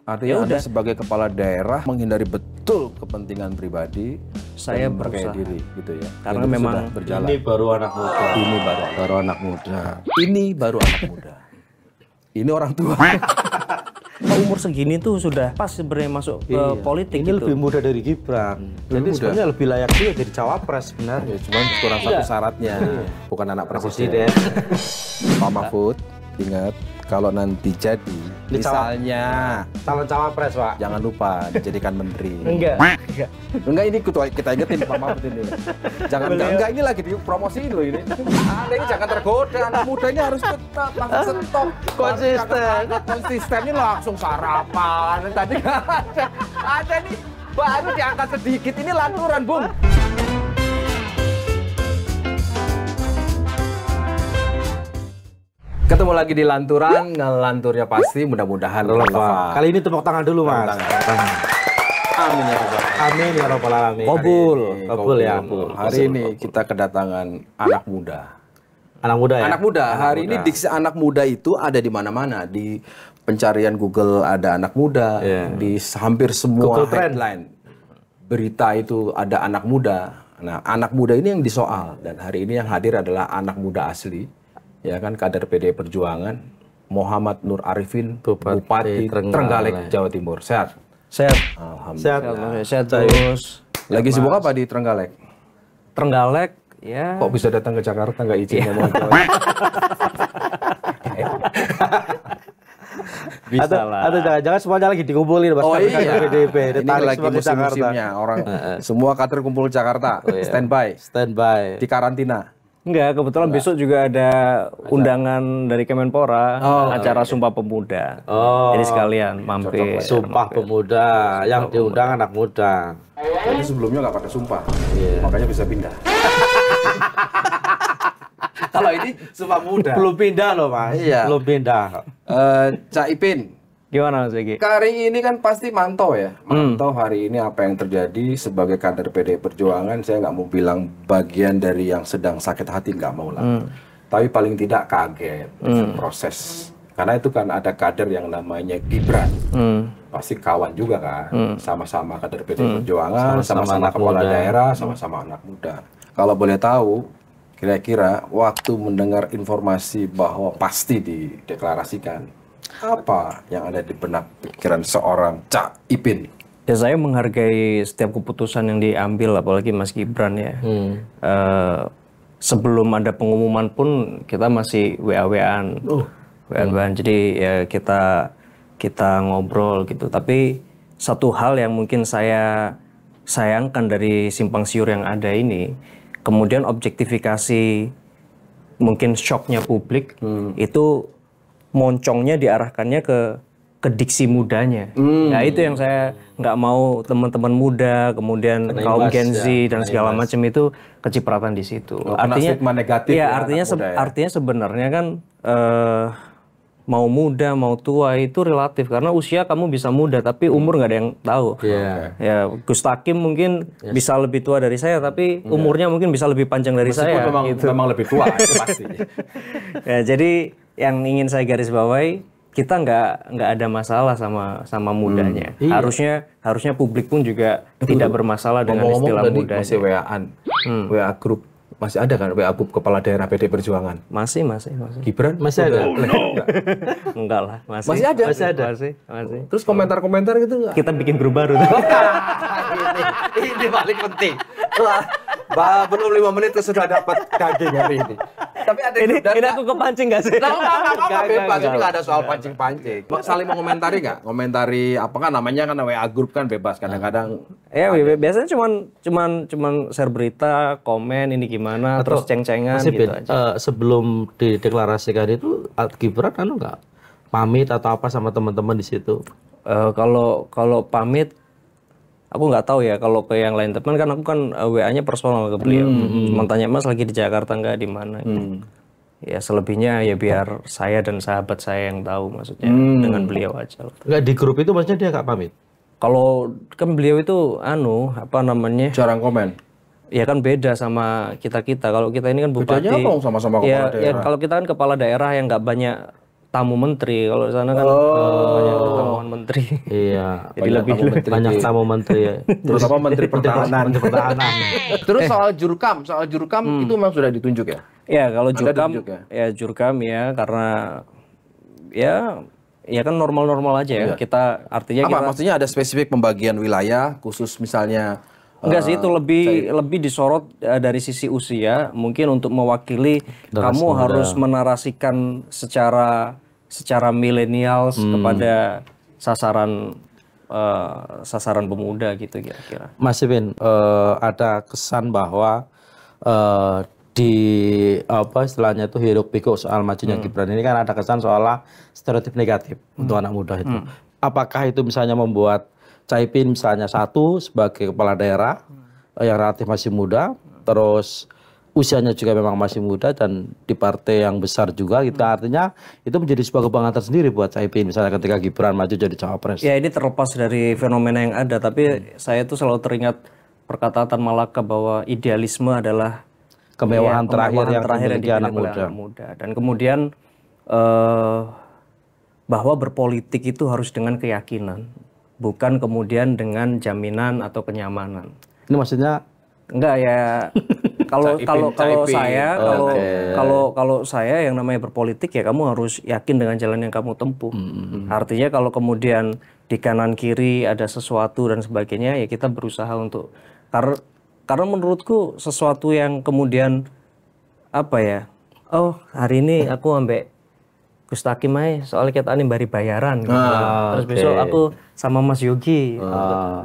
Artinya Anda sebagai kepala daerah menghindari betul kepentingan pribadi, saya percaya berusaha diri gitu ya. karena Jadi memang sudah berjalan. Ini baru anak muda. Ini baru anak muda. Ini baru anak muda. Ini orang tua. umur segini tuh sudah pas sebenarnya masuk ke politik. Ini lebih muda dari Gibran. Jadi sebenarnya lebih layak juga jadi cawapres sebenarnya. Cuma kurang satu syaratnya, bukan anak presiden. Pak Mahfud, ingat kalau nanti jadi, misalnya calon cawapres, Pak. jangan lupa dijadikan menteri. Enggak. Ini kita ingetin Pak Mahfud ini. Enggak ini lagi dipromosiin loh ini. Anda ini jangan tergoda, anak muda ini harus tetap langsung stop. Konsisten ini langsung sarapan. Tadi nggak ada nih baru diangkat sedikit ini lanturan, Bung. Ketemu lagi di lanturan, ngelanturnya pasti mudah-mudahan relevan. Kali ini tepuk tangan dulu, Mas. Amin ya Rabbal alamin. Amin ya Rabbal alamin. Kabul ya. Hari ini kita kedatangan anak muda. Anak muda ya? Anak muda. Hari ini diksi anak muda itu ada di mana-mana. Di pencarian Google ada anak muda. Di hampir semua headline berita itu ada anak muda. Nah, anak muda ini yang disoal. Dan hari ini yang hadir adalah anak muda asli. Ya kan, kader PDI Perjuangan, Muhammad Nur Arifin, Bupati Trenggalek, Jawa Timur. Sehat? Sehat. Alhamdulillah. Sehat terus. Lagi sibuk apa di Trenggalek? Trenggalek ya. Kok bisa datang ke Jakarta nggak izin ngomong Jawa? Bisa lah. Atau jangan-jangan semuanya lagi dikumpulin, Mas. PDIP. Ini lagi musim-musimnya orang semua kader kumpul Jakarta. Standby. Di karantina. Enggak, kebetulan besok juga ada undangan dari Kemenpora, acara Sumpah Pemuda. Jadi sekalian mampir. Sumpah Pemuda, yang diundang anak muda. Jadi sebelumnya nggak pakai sumpah, makanya bisa pindah. Kalau ini sumpah muda. Belum pindah loh, Mas. Iya. Belum pindah. Cak Ipin. Gimana Mas Egi? Hari ini kan pasti mantau ya. Mantau hari ini apa yang terjadi sebagai kader PDI Perjuangan. Saya nggak mau bilang bagian dari yang sedang sakit hati, nggak mau lah. Tapi paling tidak kaget dengan proses. Karena itu kan ada kader yang namanya Gibran. Pasti kawan juga kan. Sama-sama kader PDI Perjuangan, sama-sama kepala daerah, sama-sama anak muda. Kalau boleh tahu, kira-kira waktu mendengar informasi bahwa pasti dideklarasikan, apa yang ada di benak pikiran seorang Cak Ipin? Ya saya menghargai setiap keputusan yang diambil, apalagi Mas Gibran ya. Sebelum ada pengumuman pun kita masih WA-WAan. Jadi ya kita ngobrol gitu. Tapi satu hal yang mungkin saya sayangkan dari simpang siur yang ada ini, kemudian objektifikasi mungkin shocknya publik itu moncongnya diarahkannya ke diksi mudanya. Nah itu yang saya nggak mau teman-teman muda, kemudian kaum Gen Z dan segala macam itu kecipratan di situ. Artinya negatif ya, artinya sebenarnya kan mau muda mau tua itu relatif, karena usia kamu bisa muda tapi umur nggak ada yang tahu. Ya Gus Takim mungkin bisa lebih tua dari saya tapi umurnya mungkin bisa lebih panjang dari saya. Memang lebih tua itu pasti. Ya, jadi yang ingin saya garis bawahi, kita nggak ada masalah sama mudanya. Harusnya publik pun juga tidak bermasalah dengan istilah muda. Masih WA-an, WA grup masih ada kan, WA grup kepala daerah PDI Perjuangan? Masih. Gibran masih ada? Enggak lah, masih ada. Masih. Terus komentar-komentar gitu nggak? Kita bikin grup baru. Ini paling penting. Belum 5 menit sudah dapat daging hari ini. Tapi ada ini aku kepancing nggak sih? Nggak bebas, ini nggak ada soal pancing-pancing. Saling mengomentari nggak? Komentari apa kan namanya kan WA grup kan bebas kadang-kadang. Ya biasanya cuman share berita, komen ini gimana, terus ceng-cengan gitu aja. Sebelum dideklarasikan itu Gibran nggak pamit atau apa sama teman-teman di situ? Kalau pamit aku nggak tahu ya, kalau ke yang lain teman kan aku kan WA-nya personal ke beliau. Cuma tanya Mas lagi di Jakarta nggak, di mana? Ya selebihnya ya biar saya dan sahabat saya yang tahu, maksudnya dengan beliau aja. Nggak di grup itu maksudnya dia nggak pamit? Kalau kan beliau itu Jarang komen. Ya kan beda sama kita. Kalau kita ini kan bupati. Bedanya apa sama-sama kepala daerah? Ya kalau kita kan kepala daerah yang nggak banyak tamu menteri. Kalau di sana kan banyak ketemuan menteri. Iya. Jadi lebih Banyak tamu menteri ya. Terutama Menteri Pertahanan. Menteri Pertahanan. Terus soal jurkam itu memang sudah ditunjuk ya? Ya kalau Anda jurkam ditunjuk ya? ya jurkam ya karena ya kan normal-normal aja ya. Kita artinya Apa kita maksudnya ada spesifik pembagian wilayah khusus misalnya? enggak sih itu lebih disorot dari sisi usia mungkin untuk mewakili kamu harus menarasikan secara milenials kepada sasaran pemuda gitu kira-kira. Mas Ipin, ada kesan bahwa di apa istilahnya itu hiruk pikuk soal majunya Gibran ini kan ada kesan seolah stereotip negatif untuk anak muda itu. Apakah itu misalnya membuat Caimin misalnya satu sebagai kepala daerah yang relatif masih muda, terus usianya juga memang masih muda dan di partai yang besar juga gitu, artinya itu menjadi sebuah kebanggaan tersendiri buat Caimin misalnya ketika Gibran maju jadi cawapres. Ya ini terlepas dari fenomena yang ada, tapi saya tuh selalu teringat perkataan Tan Malaka bahwa idealisme adalah Kemewahan terakhir yang dimiliki dimiliki anak oleh muda. muda. Dan kemudian bahwa berpolitik itu harus dengan keyakinan, bukan kemudian dengan jaminan atau kenyamanan. Ini maksudnya Enggak ya. Kalau saya yang namanya berpolitik ya kamu harus yakin dengan jalan yang kamu tempuh. Artinya kalau kemudian di kanan kiri ada sesuatu dan sebagainya ya kita berusaha untuk karena menurutku sesuatu yang kemudian apa ya? Oh, hari ini aku ambek Gus Takim aja soalnya kita ini bari bayaran gitu. Terus besok aku sama Mas Yogi.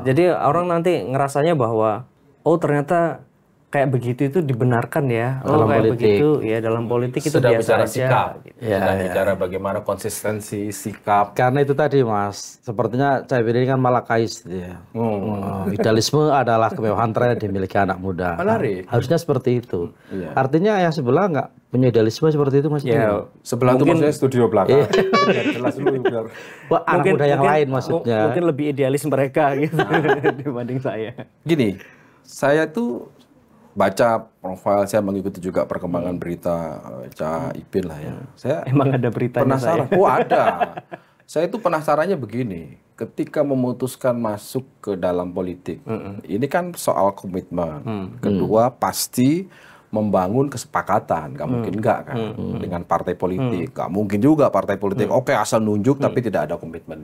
Jadi orang nanti ngerasanya bahwa oh ternyata kayak begitu itu dibenarkan ya. Oh Dalam kayak politik. begitu ya dalam politik itu Sudah biasa bicara aja. sikap, Gitu. sudah bicara bagaimana konsistensi sikap. karena itu tadi Mas, sepertinya Caimin ini kan malakais gitu ya. Idealisme adalah kemewahan terakhir dimiliki anak muda. Menarik. Harusnya seperti itu. Artinya yang sebelah nggak punya idealisme seperti itu Mas. Ya, Sebelah itu maksudnya studio belakang. Biar jelas dulu biar. Wah, anak muda yang lain maksudnya. Mungkin lebih idealis mereka gitu dibanding saya. Gini, saya tuh baca profil, saya mengikuti juga perkembangan berita Caimin lah ya. Saya Emang ada beritanya penasaran. Oh ada. Saya itu penasarannya begini. Ketika memutuskan masuk ke dalam politik, ini kan soal komitmen. Kedua pasti membangun kesepakatan. Gak mungkin enggak kan dengan partai politik. Gak mungkin juga partai politik. Oke asal nunjuk tapi tidak ada komitmen.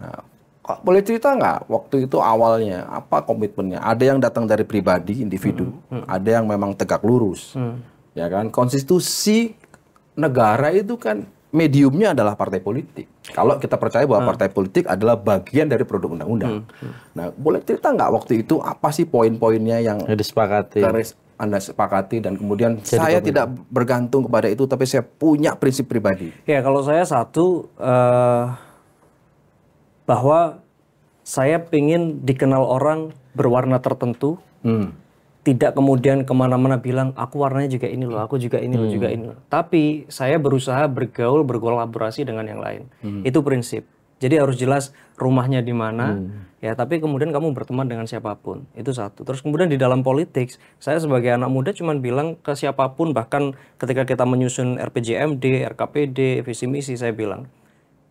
Nah, boleh cerita nggak waktu itu awalnya apa komitmennya? Ada yang datang dari pribadi, individu, ada yang memang tegak lurus, ya kan? Konstitusi negara itu kan mediumnya adalah partai politik. Kalau kita percaya bahwa partai politik adalah bagian dari produk undang-undang. Nah, boleh cerita nggak waktu itu apa sih poin-poinnya yang Disepakati. Anda sepakati dan kemudian saya tidak bergantung kepada itu, tapi saya punya prinsip pribadi. Ya kalau saya satu bahwa saya ingin dikenal orang berwarna tertentu, tidak kemudian kemana-mana bilang aku warnanya juga ini loh, aku juga ini loh, juga ini loh. Tapi saya berusaha bergaul, berkolaborasi dengan yang lain. Itu prinsip. Jadi harus jelas rumahnya di mana, ya. Tapi kemudian kamu berteman dengan siapapun, itu satu. Terus kemudian di dalam politik, saya sebagai anak muda cuman bilang ke siapapun, bahkan ketika kita menyusun RPJMD, RKPD, visi misi, saya bilang.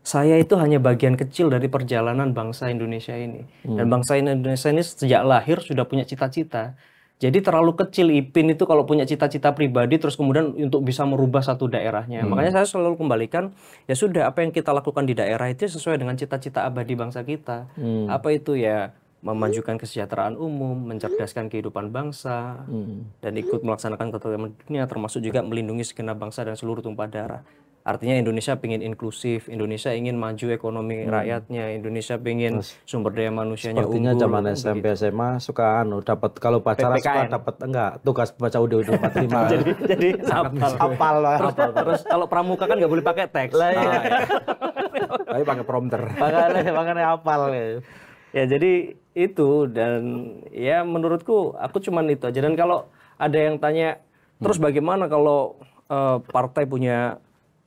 Saya itu hanya bagian kecil dari perjalanan bangsa Indonesia ini. Dan bangsa Indonesia ini sejak lahir sudah punya cita-cita. Jadi terlalu kecil Ipin itu kalau punya cita-cita pribadi terus kemudian untuk bisa merubah satu daerahnya. Makanya saya selalu kembalikan, ya sudah apa yang kita lakukan di daerah itu sesuai dengan cita-cita abadi bangsa kita. Apa itu ya memajukan kesejahteraan umum, mencerdaskan kehidupan bangsa, dan ikut melaksanakan ketertiban dunia termasuk juga melindungi segenap bangsa dan seluruh tumpah darah. Artinya Indonesia ingin inklusif, Indonesia ingin maju ekonomi rakyatnya, Indonesia ingin sumber daya manusianya Sepertinya unggul. zaman SMP SMA suka dapat kalau pacaran suka dapat enggak tugas baca UUD 45. Jadi Hafal lah. terus kalau pramuka kan nggak boleh pakai teks. Tapi pakai prompter. Makanya hafal ya. Ya jadi itu dan ya menurutku aku cuman itu aja. Dan kalau ada yang tanya terus bagaimana kalau partai punya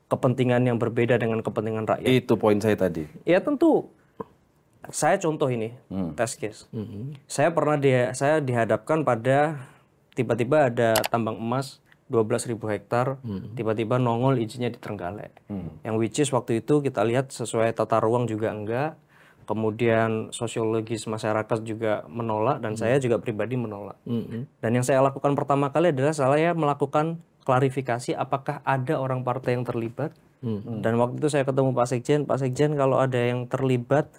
kepentingan yang berbeda dengan kepentingan rakyat? Itu poin saya tadi. Ya tentu. Saya contoh ini test case. Saya dihadapkan pada tiba-tiba ada tambang emas 12.000 hektar, tiba-tiba nongol izinnya di Trenggalek. Yang which is waktu itu kita lihat sesuai tata ruang juga enggak, kemudian sosiologis masyarakat juga menolak, dan saya juga pribadi menolak. Dan yang saya lakukan pertama kali adalah saya melakukan klarifikasi apakah ada orang partai yang terlibat. Dan waktu itu saya ketemu Pak Sekjen kalau ada yang terlibat,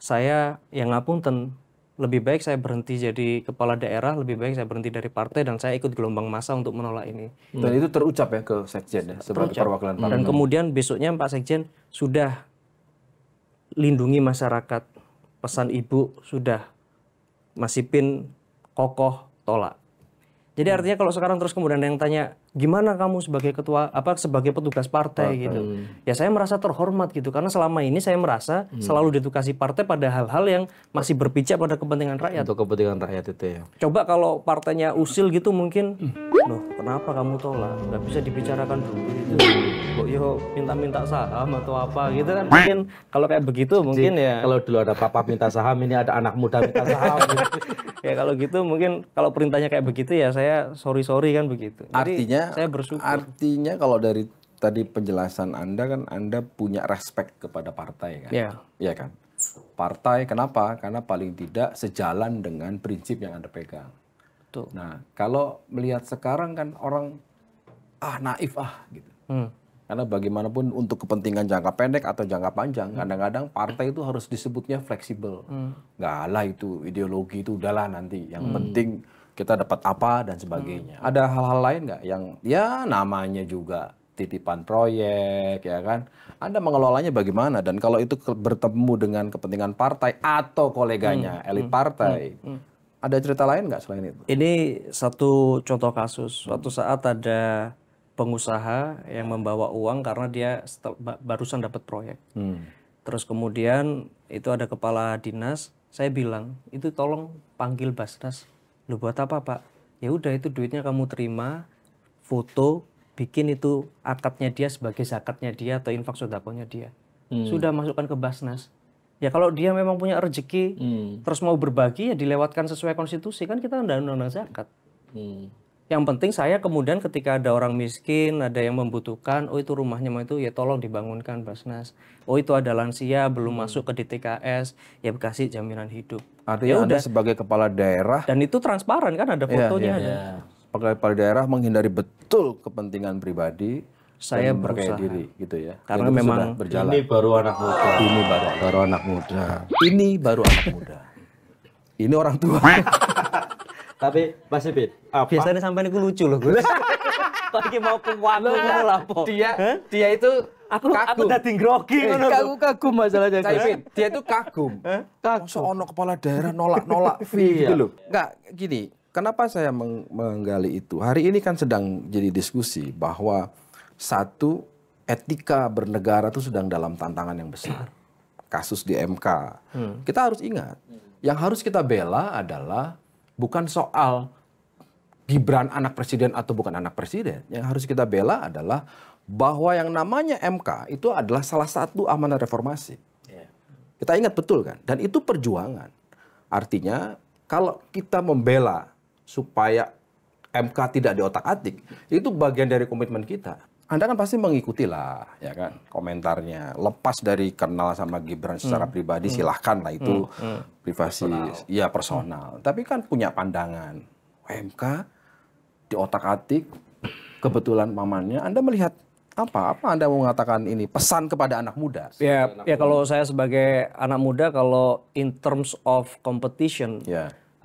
saya yang ngapunten, lebih baik saya berhenti jadi kepala daerah, lebih baik saya berhenti dari partai dan saya ikut gelombang massa untuk menolak ini. Dan itu terucap ya ke Sekjen ya, sebagai perwakilan partai. Dan kemudian besoknya Pak Sekjen sudah lindungi masyarakat, pesan ibu sudah, masih pin kokoh tolak. Jadi artinya kalau sekarang terus kemudian ada yang tanya, gimana kamu sebagai ketua, sebagai petugas partai gitu. Ya saya merasa terhormat gitu, karena selama ini saya merasa selalu diedukasi partai pada hal-hal yang masih berpijak pada kepentingan rakyat. Untuk kepentingan rakyat itu ya. Coba kalau partainya usil gitu mungkin, loh kenapa kamu tolak? Nggak bisa dibicarakan dulu gitu. Kok yo minta-minta saham atau apa gitu kan. Mungkin kalau kayak begitu mungkin ya. Kalau dulu ada papa minta saham, ini ada anak muda minta saham. Ya kalau gitu mungkin kalau perintahnya kayak begitu ya saya sorry kan begitu. Jadi Artinya saya bersyukur. Artinya kalau dari tadi penjelasan Anda kan Anda punya respect kepada partai kan? Iya. Iya kan? Partai kenapa? Karena paling tidak sejalan dengan prinsip yang Anda pegang. Betul. Nah, kalau melihat sekarang kan orang naif gitu. Karena bagaimanapun untuk kepentingan jangka pendek atau jangka panjang, kadang-kadang partai itu harus disebutnya fleksibel. Nggak lah itu ideologi itu udahlah nanti. Yang penting kita dapat apa dan sebagainya. Ada hal-hal lain nggak yang ya namanya juga titipan proyek ya kan? Anda mengelolanya bagaimana? Dan kalau itu bertemu dengan kepentingan partai atau koleganya elit partai, ada cerita lain nggak selain itu? Ini satu contoh kasus. Suatu saat ada pengusaha yang membawa uang karena dia barusan dapat proyek. Terus kemudian itu ada kepala dinas, saya bilang, itu tolong panggil Basnas. Lu buat apa Pak? Ya udah itu duitnya kamu terima, foto, bikin itu akadnya dia sebagai zakatnya dia atau infak sedekahnya dia. Sudah masukkan ke Basnas. Ya kalau dia memang punya rezeki, terus mau berbagi ya dilewatkan sesuai konstitusi, kan kita undang-undang zakat. Yang penting saya kemudian ketika ada orang miskin, ada yang membutuhkan, oh itu rumahnya mau itu, ya tolong dibangunkan Basnas. Oh itu ada lansia belum masuk ke DTKS, ya kasih jaminan hidup. Artinya Anda sebagai kepala daerah, dan itu transparan kan, ada fotonya. Sebagai kepala daerah menghindari betul kepentingan pribadi, saya berkaya berusaha diri gitu ya. Karena memang berjalan. Ini baru anak muda. Ini baru anak muda. Ini baru anak muda. Ini orang tua. Tapi Mas Ipin, biasanya sampai ini lucu loh Gus. Lagi mau kuat ngono lapo. Dia itu aku dadi grogi ngono. kagum masalahnya. Dia itu kagum. Masa ono kepala daerah nolak fee gitu loh. Enggak, gini. Kenapa saya menggali itu? Hari ini kan sedang jadi diskusi bahwa satu, etika bernegara itu sedang dalam tantangan yang besar. Kasus di MK. Kita harus ingat, yang harus kita bela adalah bukan soal Gibran anak presiden atau bukan anak presiden. Yang harus kita bela adalah bahwa yang namanya MK itu adalah salah satu amanat reformasi. Kita ingat betul kan? Dan itu perjuangan. Artinya kalau kita membela supaya MK tidak diotak-atik, itu bagian dari komitmen kita. Anda kan pasti mengikuti lah, ya kan, komentarnya. Lepas dari kenal sama Gibran secara pribadi, silahkan lah itu privasi, ya personal. Tapi kan punya pandangan, MK diotak-atik, kebetulan pamannya. Anda melihat apa Anda mau mengatakan ini pesan kepada anak muda? Ya kalau saya sebagai anak muda, kalau in terms of competition,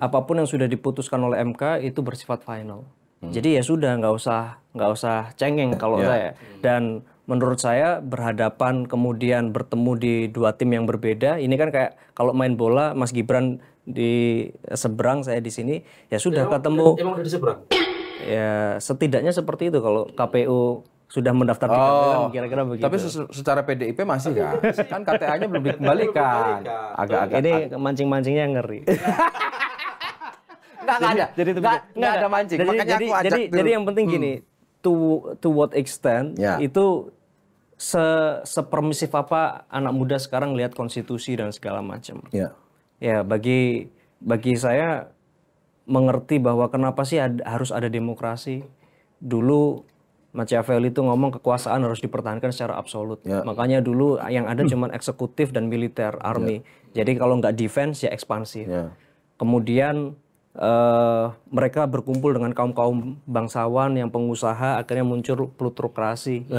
apapun yang sudah diputuskan oleh MK itu bersifat final. Jadi ya sudah, nggak usah cengeng kalau saya. Dan menurut saya berhadapan kemudian bertemu di dua tim yang berbeda, ini kan kayak kalau main bola Mas Gibran di seberang, saya di sini, ya sudah ketemu. Emang udah di seberang? Ya setidaknya seperti itu kalau KPU sudah mendaftar di KPU kan kira-kira begitu. Tapi secara PDIP masih kan? Kan KTA-nya belum dikembalikan. Agak-agak. Ini mancing-mancingnya ngeri. Nggak ada mancing. Makanya aku ajak dulu. Jadi yang penting gini, to what extent itu sepermisif apa anak muda sekarang lihat konstitusi dan segala macam. Ya bagi saya mengerti bahwa kenapa sih harus ada demokrasi, dulu Machiavelli itu ngomong kekuasaan harus dipertahankan secara absolut. Makanya dulu yang ada cuma eksekutif dan militer, army. Jadi kalau nggak defense ya ekspansi. Kemudian mereka berkumpul dengan kaum-kaum bangsawan yang pengusaha, akhirnya muncul plutokrasi.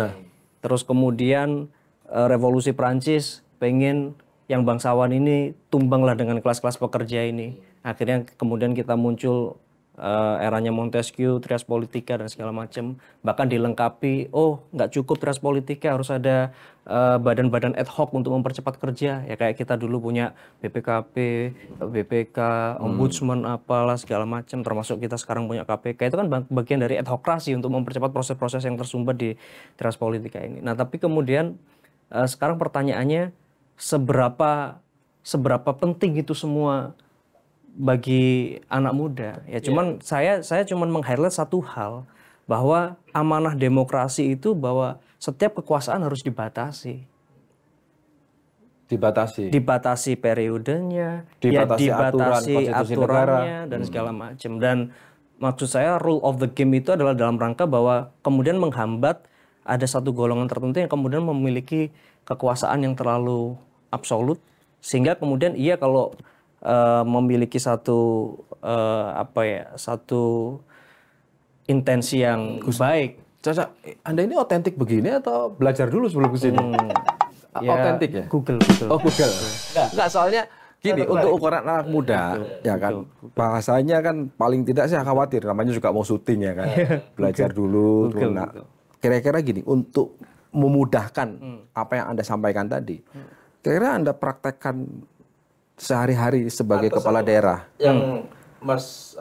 Terus kemudian revolusi Prancis pengen yang bangsawan ini tumbanglah dengan kelas-kelas pekerja ini. Akhirnya kemudian kita muncul eranya Montesquieu, trias politika dan segala macam. Bahkan dilengkapi, nggak cukup trias politika, harus ada badan-badan ad hoc untuk mempercepat kerja. Ya kayak kita dulu punya BPKP, BPK, Ombudsman apalah segala macam. Termasuk kita sekarang punya KPK. Itu kan bagian dari adhokrasi untuk mempercepat proses-proses yang tersumbat di trias politika ini. Nah tapi kemudian sekarang pertanyaannya seberapa penting itu semua bagi anak muda. Ya cuman saya cuman meng-highlight satu hal, bahwa amanah demokrasi itu bahwa setiap kekuasaan harus dibatasi. Dibatasi periodenya, dibatasi aturannya dan segala macam. Dan maksud saya rule of the game itu adalah dalam rangka bahwa kemudian menghambat ada satu golongan tertentu yang kemudian memiliki kekuasaan yang terlalu absolut, sehingga kemudian kalau memiliki satu satu intensi yang baik. Caca, Anda ini otentik begini atau belajar dulu sebelum kesini? Otentik ya? Google. Oh Google. Enggak, soalnya gini, untuk ukuran anak muda, ya kan, bahasanya kan paling tidak saya khawatir, namanya juga mau syuting ya kan, belajar dulu. Kira-kira gini, untuk memudahkan apa yang Anda sampaikan tadi, kira-kira Anda praktekkan sehari-hari sebagai kepala daerah. Yang Mas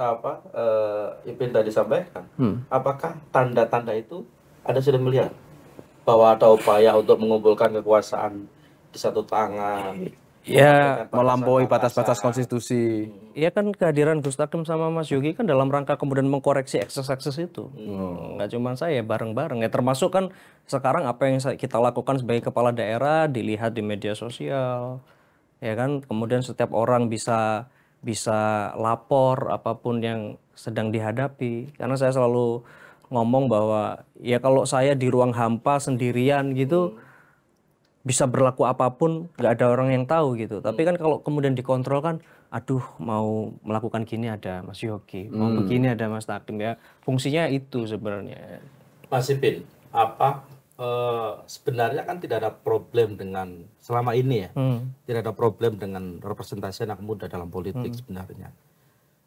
Ipin tadi sampaikan, apakah tanda-tanda itu Anda sudah melihat bahwa ada upaya untuk mengumpulkan kekuasaan di satu tangan? Ya, melampaui batas-batas konstitusi. Iya kan, kehadiran Gus Takim sama Mas Yogi kan dalam rangka kemudian mengkoreksi ekses-ekses itu. Nggak cuma saya, bareng-bareng. Ya termasuk kan sekarang apa yang kita lakukan sebagai kepala daerah dilihat di media sosial. Ya kan, kemudian setiap orang bisa lapor apapun yang sedang dihadapi. Karena saya selalu ngomong bahwa ya kalau saya di ruang hampa sendirian gitu, bisa berlaku apapun, nggak ada orang yang tahu gitu. Tapi kan kalau kemudian dikontrol kan, aduh mau melakukan gini ada Mas Yogi, mau begini ada Mas Takim, ya fungsinya itu sebenarnya. Mas Ipin, sebenarnya kan tidak ada problem dengan selama ini ya, tidak ada problem dengan representasi anak muda dalam politik sebenarnya.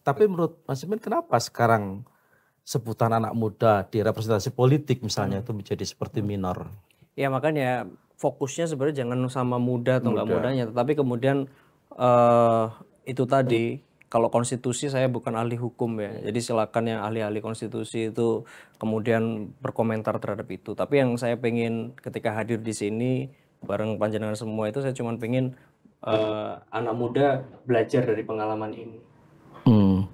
Tapi menurut Mas Ipin, kenapa sekarang sebutan anak muda di representasi politik misalnya itu menjadi seperti minor? Ya makanya fokusnya sebenarnya jangan sama muda atau nggak mudanya, tetapi kemudian itu tadi. Kalau konstitusi saya bukan ahli hukum ya, jadi silakan yang ahli-ahli konstitusi itu kemudian berkomentar terhadap itu. Tapi yang saya pengen ketika hadir di sini bareng panjenengan semua itu, saya cuma pengen anak muda belajar dari pengalaman ini.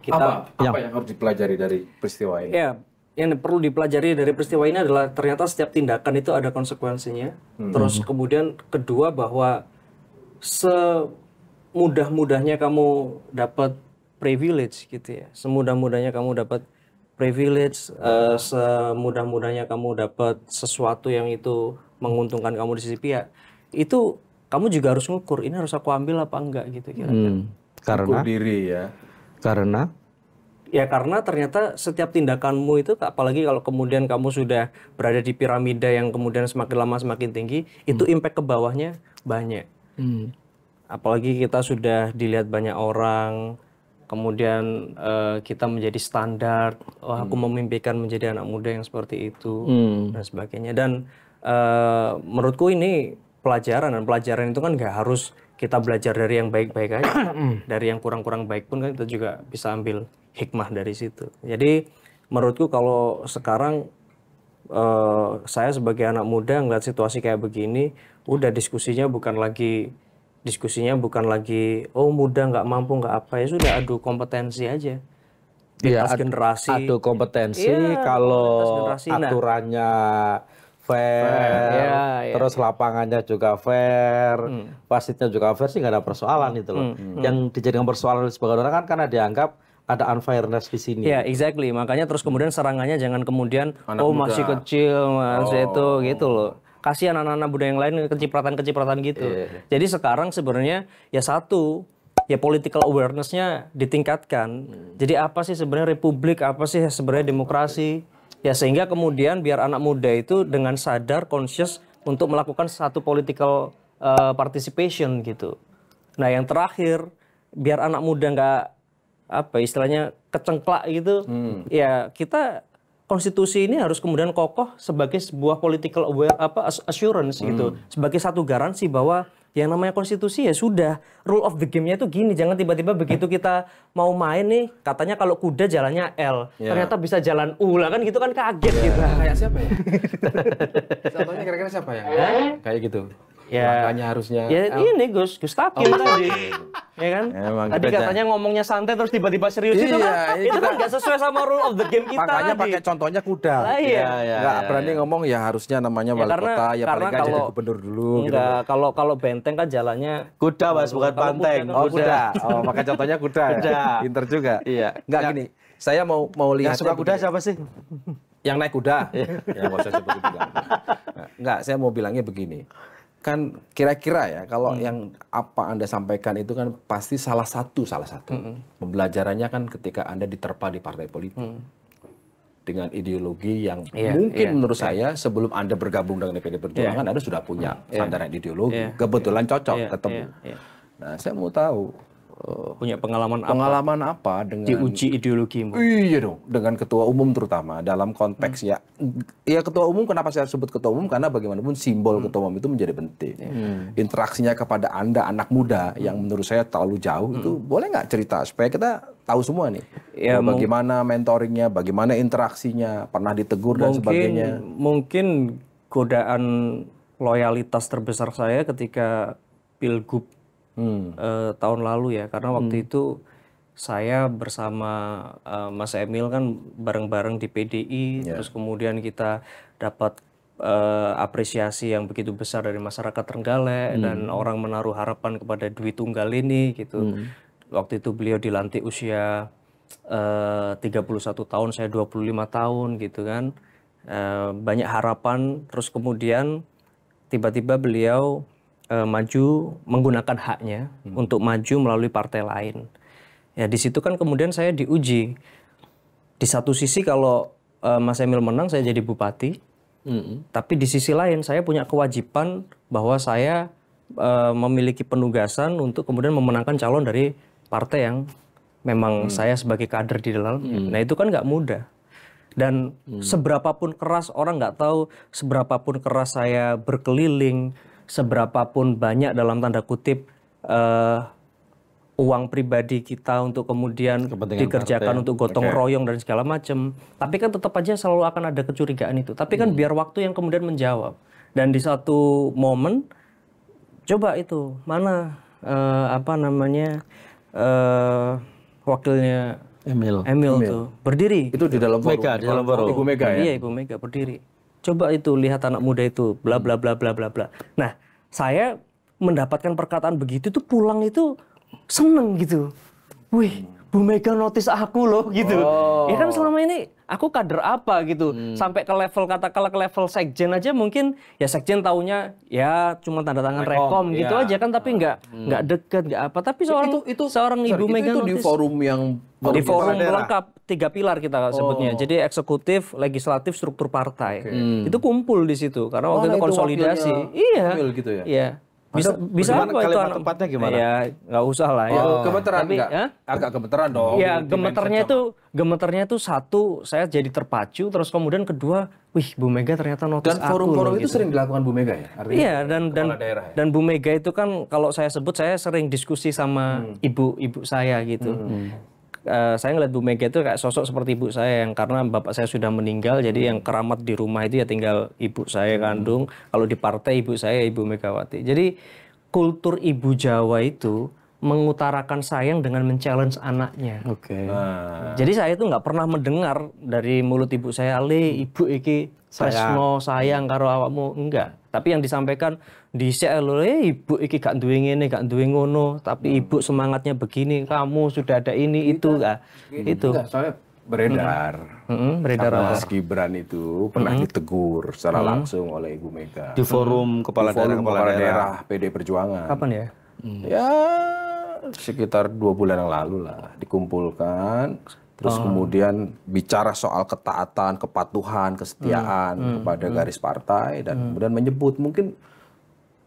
Apa yang harus dipelajari dari peristiwa ini? Ya, yang perlu dipelajari dari peristiwa ini adalah ternyata setiap tindakan itu ada konsekuensinya. Terus kemudian kedua, bahwa semudah-mudahnya kamu dapat privilege gitu ya, semudah-mudahnya kamu dapat privilege, semudah-mudahnya kamu dapat sesuatu yang itu menguntungkan kamu di sisi pihak, itu kamu juga harus ngukur, ini harus aku ambil apa enggak gitu kira-kira. Karena ukur diri ya. Karena ternyata setiap tindakanmu itu, apalagi kalau kemudian kamu sudah berada di piramida yang kemudian semakin lama semakin tinggi, itu impact ke bawahnya banyak. Apalagi kita sudah dilihat banyak orang, kemudian kita menjadi standar, aku memimpikan menjadi anak muda yang seperti itu dan sebagainya. Dan menurutku ini pelajaran, dan pelajaran itu kan nggak harus kita belajar dari yang baik-baik aja, dari yang kurang-kurang baik pun kan kita juga bisa ambil hikmah dari situ. Jadi menurutku kalau sekarang saya sebagai anak muda ngeliat situasi kayak begini, udah diskusinya bukan lagi muda nggak mampu nggak apa, ya sudah adu kompetensi aja. Lintas generasi. Adu kompetensi, kalau aturannya fair, terus lapangannya juga fair, wasitnya juga fair, sih nggak ada persoalan itu loh. Yang dijadikan persoalan sebagai orang kan karena dianggap ada unfairness di sini. Ya, exactly. Makanya terus kemudian serangannya jangan kemudian Anak muda. masih kecil, masih itu gitu loh. Kasihan anak-anak muda yang lain kecipratan-kecipratan gitu. Jadi sekarang sebenarnya ya satu, ya political awareness-nya ditingkatkan. Jadi apa sih sebenarnya republik, apa sih sebenarnya demokrasi? Ya sehingga kemudian biar anak muda itu dengan sadar, conscious untuk melakukan satu political participation gitu. Nah yang terakhir, biar anak muda nggak apa istilahnya kecengklak gitu, ya kita konstitusi ini harus kemudian kokoh sebagai sebuah political assurance gitu, sebagai satu garansi bahwa yang namanya konstitusi ya sudah, rule of the game-nya itu gini, jangan tiba-tiba begitu kita mau main nih, katanya kalau kuda jalannya L, ternyata bisa jalan U lah kan gitu kan kaget gitu. Kayak siapa ya? Contohnya kira-kira siapa ya? Kayak gitu. Ya, Makanya harusnya ya ini Gus Takim tadi, ya kan? Emang Tadi kita katanya ngomongnya santai terus tiba-tiba serius itu kan? Iya, Itu kan nggak sesuai sama rule of the game kita makanya tadi. pakai contohnya kuda. Lah, iya. Nggak berani ngomong ya harusnya namanya wali kota ya paling nggak jadi gubernur dulu. Enggak, kalau benteng kan jalannya Kuda Mas, bukan Kalau banteng. kuda kan Oh kuda. Oh pakai contohnya kuda. Kuda. Ya? Pinter juga. Iya. Nggak gini. Saya mau lihat Yang suka kuda siapa sih? yang naik kuda. Ya nggak usah sebut bilang. Nggak, saya mau bilangnya begini. Kan kira-kira ya kalau yang apa Anda sampaikan itu kan pasti salah satu. Pembelajarannya kan ketika Anda diterpa di partai politik. Dengan ideologi yang mungkin menurut saya sebelum Anda bergabung dengan PDI Perjuangan Anda sudah punya sandaran ideologi. Kebetulan cocok ketemu. Nah, saya mau tahu punya pengalaman apa dengan diuji ideologimu. Iya dong, dengan ketua umum terutama dalam konteks ya ketua umum. Kenapa saya sebut ketua umum? Karena bagaimanapun simbol ketua umum itu menjadi penting. Interaksinya kepada Anda anak muda yang menurut saya terlalu jauh itu boleh nggak cerita supaya kita tahu semua nih Ya, bagaimana mentoringnya, bagaimana interaksinya, pernah ditegur dan sebagainya. Mungkin godaan loyalitas terbesar saya ketika Pilgub tahun lalu ya, karena waktu itu saya bersama Mas Emil kan bareng-bareng di PDI, terus kemudian kita dapat apresiasi yang begitu besar dari masyarakat Trenggalek dan orang menaruh harapan kepada Dwi Tunggal ini gitu. Waktu itu beliau dilantik usia 31 tahun, saya 25 tahun gitu kan. Banyak harapan, terus kemudian tiba-tiba beliau maju menggunakan haknya untuk maju melalui partai lain. Ya di situ kan kemudian saya diuji. Di satu sisi kalau Mas Emil menang saya jadi bupati, tapi di sisi lain saya punya kewajiban bahwa saya memiliki penugasan untuk kemudian memenangkan calon dari partai yang memang saya sebagai kader di dalamnya. Nah itu kan nggak mudah. Dan seberapapun keras orang nggak tahu, seberapapun keras saya berkeliling, seberapapun banyak dalam tanda kutip uang pribadi kita untuk kemudian dikerjakan untuk gotong royong dan segala macam, tapi kan tetap aja selalu akan ada kecurigaan itu. Tapi kan biar waktu yang kemudian menjawab. Dan di satu momen coba itu mana wakilnya Emil tuh berdiri. Itu di dalam forum. Mega, di dalam forum. Ibu Mega ya. Iya, Ibu Mega berdiri. Coba itu lihat anak muda itu bla bla bla bla bla bla. Nah, saya mendapatkan perkataan begitu tuh pulang itu seneng gitu. Wih, Bu Mega notice aku loh gitu. Ya kan selama ini aku kader apa gitu. Sampai ke level katakanlah ke level sekjen aja mungkin ya sekjen taunya ya cuma tanda tangan rekom gitu aja kan, tapi nggak deket nggak apa. Tapi seorang Ibu Mega itu di notice. forum yang Di forum lengkap 3 pilar kita sebutnya. Jadi eksekutif, legislatif, struktur partai. Itu kumpul di situ karena waktu itu konsolidasi. Iya. Gitu ya? Iya. Bisa apa itu anak tempatnya gimana? Ya nggak usah lah ya. Gemeteran Tapi, nggak? Agak gemeteran dong. Ya gemeternya itu satu saya jadi terpacu, terus kemudian kedua, wih Bu Mega ternyata notice Dan aku. forum-forum itu gitu. sering dilakukan Bu Mega ya? Artinya Iya kepala daerah ya? dan Bu Mega itu kan kalau saya sebut saya sering diskusi sama ibu saya gitu. Saya ngeliat Bu Mega itu kayak sosok seperti ibu saya yang karena bapak saya sudah meninggal, jadi yang keramat di rumah itu ya tinggal ibu saya kandung. Kalau di partai ibu saya Ibu Megawati. Jadi kultur ibu Jawa itu mengutarakan sayang dengan men-challenge anaknya. Jadi saya itu nggak pernah mendengar dari mulut ibu saya, "Le, ibu iki tresno sayang karo awakmu." Enggak. Tapi yang disampaikan di ibu iki gak duwe ngene, gak duwe ngono, tapi ibu semangatnya begini, kamu sudah ada ini itu enggak. Itu. Enggak, soalnya beredar. Beredar apa? Mas Gibran itu pernah ditegur secara langsung oleh Ibu Mega. Di forum kepala daerah PD Perjuangan. Kapan ya? Ya sekitar 2 bulan yang lalu lah dikumpulkan. Terus kemudian bicara soal ketaatan, kepatuhan, kesetiaan kepada garis partai dan kemudian menyebut mungkin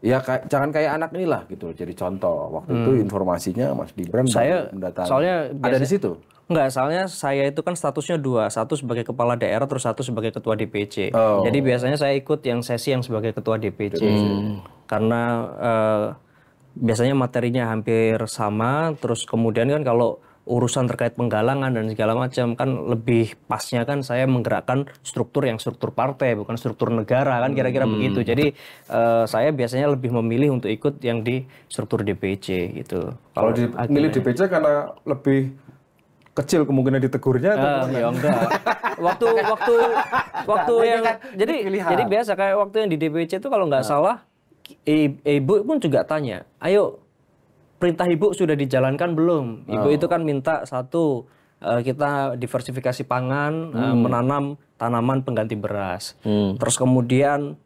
ya jangan kayak anak inilah gitu. Jadi contoh waktu itu informasinya Mas Gibran mendatangi. Soalnya ada di situ. Enggak, soalnya saya itu kan statusnya 2, satu sebagai kepala daerah terus satu sebagai ketua DPC. Jadi biasanya saya ikut yang sesi yang sebagai ketua DPC. Karena biasanya materinya hampir sama, terus kemudian kan kalau urusan terkait penggalangan dan segala macam kan lebih pasnya kan saya menggerakkan struktur partai bukan struktur negara kan kira-kira begitu. Jadi saya biasanya lebih memilih untuk ikut yang di struktur DPC gitu. Kalau milih DPC karena lebih kecil kemungkinan ditegurnya atau ya enggak. waktu yang jadi biasa kayak waktu yang di DPC itu kalau nggak salah ibu pun juga tanya, ayo perintah ibu sudah dijalankan belum? Ibu itu kan minta satu kita diversifikasi pangan, menanam tanaman pengganti beras. Terus kemudian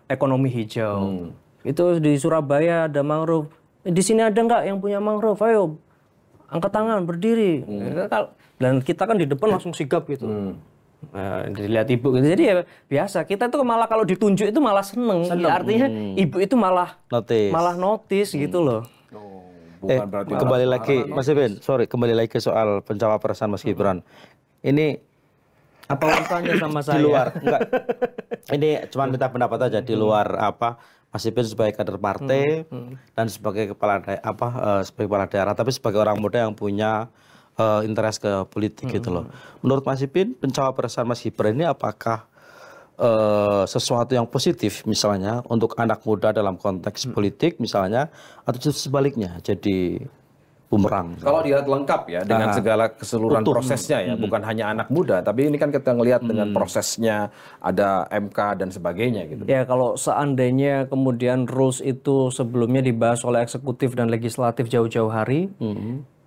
ekonomi hijau. Itu di Surabaya ada mangrove. Di sini ada nggak yang punya mangrove? Ayo angkat tangan berdiri. Dan kita kan di depan langsung sigap gitu. Dilihat ibu gitu. Jadi ya biasa. Kita tuh malah kalau ditunjuk itu malah seneng. Ya, artinya ibu itu malah notice gitu loh. Bukan berarti kembali lagi Mas Eben, kembali lagi ke soal pencawapresan Mas Gibran. Ini apa urusannya sama saya? Di luar, enggak. Ini cuma minta pendapat aja di luar apa Mas Eben sebagai kader partai dan sebagai sebagai kepala daerah, tapi sebagai orang muda yang punya interest ke politik gitu loh. Menurut Mas Ipin, pencawapresan Mas Gibran ini apakah sesuatu yang positif misalnya untuk anak muda dalam konteks politik misalnya, atau justru sebaliknya jadi bumerang? Kalau dilihat lengkap ya dengan segala keseluruhan prosesnya ya, bukan hanya anak muda, tapi ini kan kita ngelihat dengan prosesnya, ada MK dan sebagainya gitu. Ya kalau seandainya kemudian rules itu sebelumnya dibahas oleh eksekutif dan legislatif jauh-jauh hari,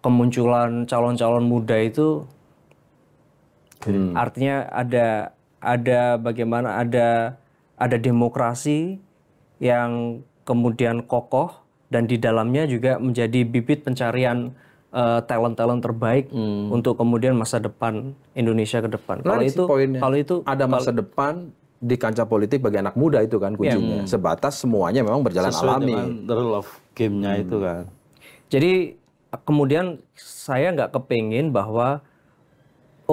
kemunculan calon-calon muda itu artinya ada bagaimana ada demokrasi yang kemudian kokoh dan di dalamnya juga menjadi bibit pencarian talent-talent terbaik untuk kemudian masa depan Indonesia ke depan. Kalau itu ada masa depan di kancah politik bagi anak muda itu kan kuncinya. Sebatas semuanya memang berjalan sesuai alami. Dengan the rule of game-nya itu kan. Jadi kemudian saya nggak kepingin bahwa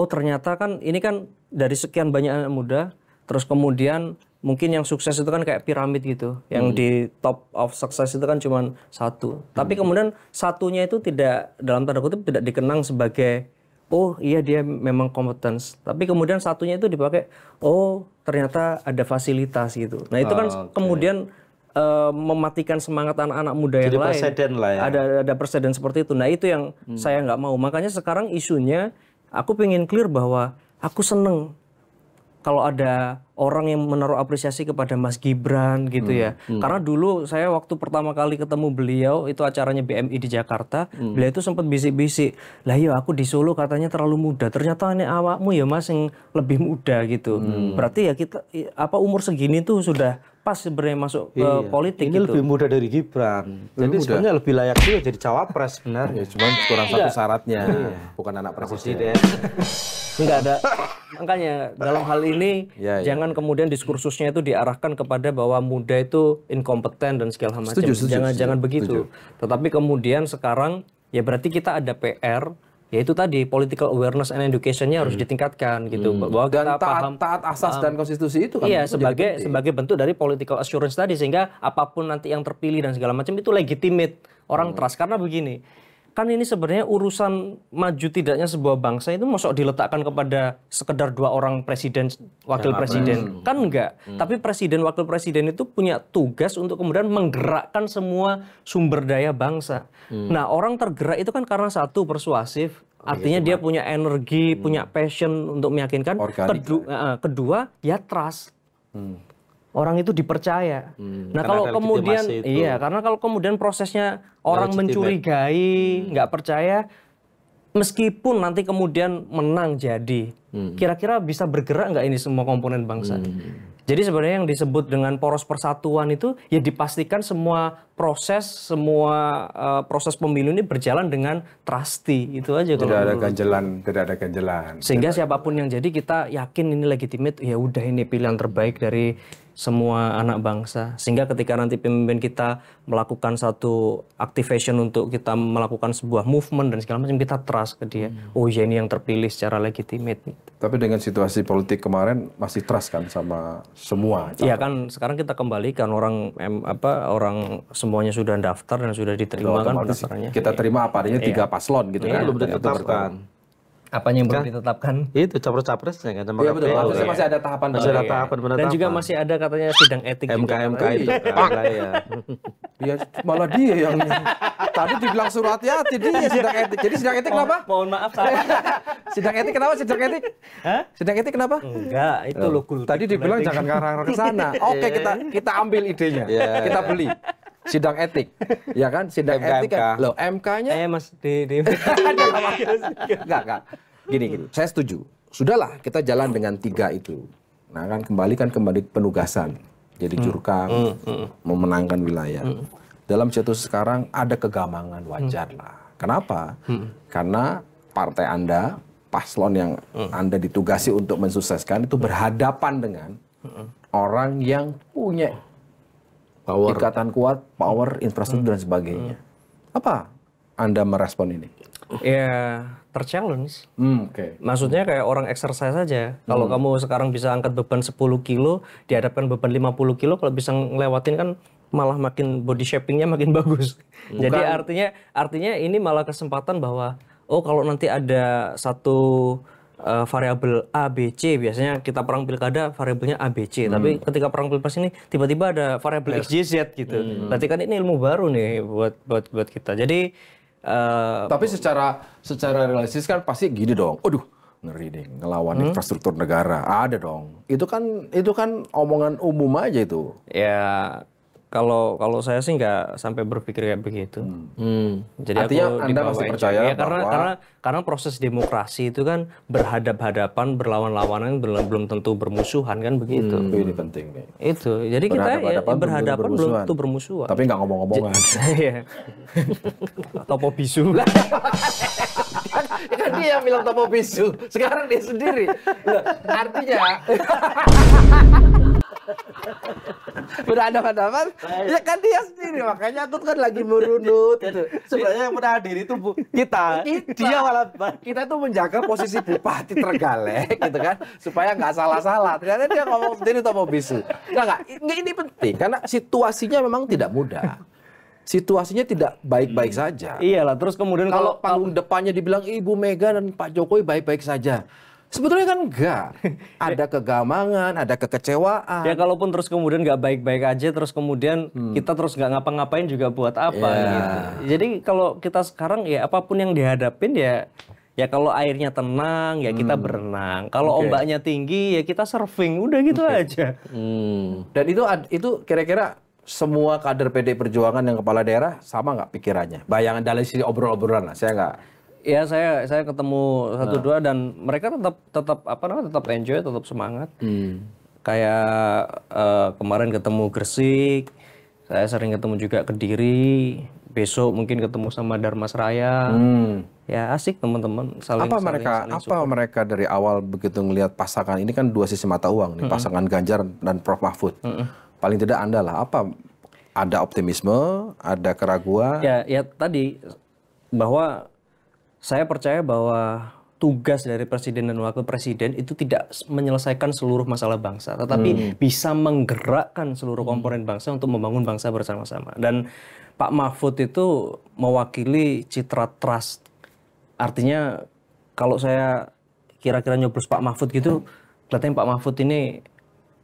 ternyata kan ini kan dari sekian banyak anak muda, terus kemudian mungkin yang sukses itu kan kayak piramid gitu, yang di top of success itu kan cuma satu, tapi kemudian satunya itu tidak, dalam tanda kutip, tidak dikenang sebagai iya dia memang kompeten, tapi kemudian satunya itu dipakai ternyata ada fasilitas gitu. Nah itu kan kemudian mematikan semangat anak-anak muda yang lain. Presiden lah ya. Ada presiden seperti itu. Nah itu yang saya nggak mau. Makanya sekarang isunya aku pengen clear bahwa aku seneng kalau ada orang yang menaruh apresiasi kepada Mas Gibran gitu ya. Karena dulu saya waktu pertama kali ketemu beliau, itu acaranya BMI di Jakarta, beliau itu sempat bisik-bisik, lah iya aku di Solo katanya terlalu muda, ternyata ini awakmu ya Mas yang lebih muda gitu. Berarti ya kita umur segini tuh sudah pas sebenarnya masuk ke politik. Ini gitu. lebih muda dari Gibran. Jadi sebenarnya lebih layak juga jadi cawapres sebenarnya. Cuma kurang satu syaratnya, bukan anak presiden. Enggak ada. Makanya dalam hal ini jangan kemudian diskursusnya itu diarahkan kepada bahwa muda itu inkompeten dan segala macam. Jangan begitu. Tetapi kemudian sekarang ya berarti kita ada PR, yaitu tadi political awareness and education-nya harus ditingkatkan gitu. Bahwa Dan kita paham taat asas dan konstitusi itu kan. Iya, sebagai bentuk dari political assurance tadi, sehingga apapun nanti yang terpilih dan segala macam itu legitimate, orang trust. Karena begini, kan ini sebenarnya urusan maju tidaknya sebuah bangsa itu masuk diletakkan kepada sekedar 2 orang presiden, wakil presiden. Kan enggak. Tapi presiden, wakil presiden itu punya tugas untuk kemudian menggerakkan semua sumber daya bangsa. Nah, orang tergerak itu kan karena satu, persuasif. Artinya dia punya energi, punya passion untuk meyakinkan. Kedua, ya trust. orang itu dipercaya. Nah, karena kalau ada kemudian legitimasi itu. karena kalau kemudian prosesnya orang mencurigai, nggak percaya, meskipun nanti kemudian menang jadi, kira-kira bisa bergerak nggak ini semua komponen bangsa? Jadi sebenarnya yang disebut dengan poros persatuan itu ya dipastikan semua proses pemilu ini berjalan dengan trusty, itu aja. Tidak ada ganjelan. Sehingga siapapun yang jadi kita yakin ini legitimate, ya udah ini pilihan terbaik dari semua anak bangsa. Sehingga ketika nanti pemimpin kita melakukan satu activation untuk kita melakukan sebuah movement dan segala macam, kita trust ke dia. Oh ya, ini yang terpilih secara legitimate. Tapi dengan situasi politik kemarin masih trust kan sama semua. Iya kan, sekarang kita kembalikan orang semuanya sudah daftar dan sudah diterima kan pendaftarannya. Kita terima apa adanya 3 paslon gitu kan. Belum ditetapkan. Apanya yang belum ditetapkan? Itu capres-capresnya kan sama Iya betul. KPU. Masih ada tahapan. Masih ada tahapan penetapan. Dan juga masih ada katanya sidang etik juga. MK itu kan ya. Iya, malah dia yang tadi dibilang suruh hati-hati, dia sidang etik. Jadi sidang etik kenapa? Mohon maaf salah. Sidang etik kenapa? Sidang etik? Hah? Sidang etik kenapa? Enggak, itu lo kultur. Tadi dibilang jangan ngarang ke sana. Oke, kita ambil idenya. Kita beli. Sidang etik. Ya kan? Sidang etik kan. Loh, MK-nya Mas di enggak. Gini. Saya setuju. Sudahlah, kita jalan dengan 3 itu. Nah, kan kembali penugasan. Jadi jurkam, memenangkan wilayah. Dalam situasi sekarang ada kegamangan, wajar lah. Kenapa? Karena partai Anda, paslon yang Anda ditugasi untuk mensukseskan itu berhadapan dengan orang yang punya ikatan kuat, power, infrastruktur dan sebagainya. Apa Anda merespon ini? Ya, terchallenge. Oke. Maksudnya kayak orang exercise saja. Kalau kamu sekarang bisa angkat beban 10 kilo, dihadapkan beban 50 kilo, kalau bisa ngelewatin kan malah makin body shapingnya makin bagus. Jadi artinya ini malah kesempatan bahwa kalau nanti ada satu variabel A, B, C, biasanya kita perang pilkada variabelnya A, B, C. Tapi ketika perang pilpres ini tiba-tiba ada variabel X, Y, Z gitu. Berarti kan ini ilmu baru nih buat kita. Jadi tapi secara realistis kan pasti gini dong. Aduh, ngeri nih ngelawan infrastruktur negara. Ada dong. Itu kan omongan umum aja itu. Ya kalau saya sih nggak sampai berpikir kayak begitu. Jadi artinya aku Anda masih percaya ya, karena proses demokrasi itu kan berhadap-hadapan, berlawan-lawanan, belum tentu bermusuhan kan begitu. Ini penting nih. Itu. Jadi kita berhadapan belum tentu bermusuhan. Tapi nggak ngomong-ngomongan. Iya. Topo bisu. Kan dia yang bilang topo bisu. Sekarang dia sendiri. Artinya berhadapan, ya kan dia sendiri, makanya aku kan lagi merunut gitu. Sebenarnya yang hadir itu kita. Dia malah kita tuh menjaga posisi Bupati Trenggalek gitu kan, supaya nggak salah-salah. Ternyata dia ngomong sendiri topo bisu. Ini penting karena situasinya memang tidak mudah. Situasinya tidak baik-baik saja. Iyalah, terus kemudian kalau panggung depannya dibilang Ibu Mega dan Pak Jokowi baik-baik saja. Sebetulnya kan enggak. Ada kegamangan, ada kekecewaan. Ya kalaupun terus kemudian nggak baik-baik aja, terus kemudian kita terus nggak ngapa-ngapain juga buat apa gitu. Jadi kalau kita sekarang ya apapun yang dihadapin ya kalau airnya tenang ya kita berenang. Kalau ombaknya tinggi ya kita surfing. Udah gitu aja. Dan itu kira-kira semua kader PD Perjuangan yang kepala daerah sama nggak pikirannya? Bayangan dari sisi obrolan lah, saya nggak. Ya saya ketemu 1-2 dan mereka tetap enjoy, tetap semangat. Kayak kemarin ketemu Gresik, saya sering ketemu juga Kediri, besok mungkin ketemu sama Dharmasraya. Ya asik teman-teman saling. Apa mereka dari awal begitu ngelihat pasangan ini kan 2 sisi mata uang nih, pasangan Ganjar dan Prof Mahfud. Paling tidak Anda lah, apa ada optimisme, ada keraguan? Ya tadi bahwa saya percaya bahwa tugas dari presiden dan wakil presiden itu tidak menyelesaikan seluruh masalah bangsa, tetapi bisa menggerakkan seluruh komponen bangsa untuk membangun bangsa bersama-sama. Dan Pak Mahfud itu mewakili citra trust. Artinya kalau saya kira-kira nyoblos Pak Mahfud gitu, kelihatannya Pak Mahfud ini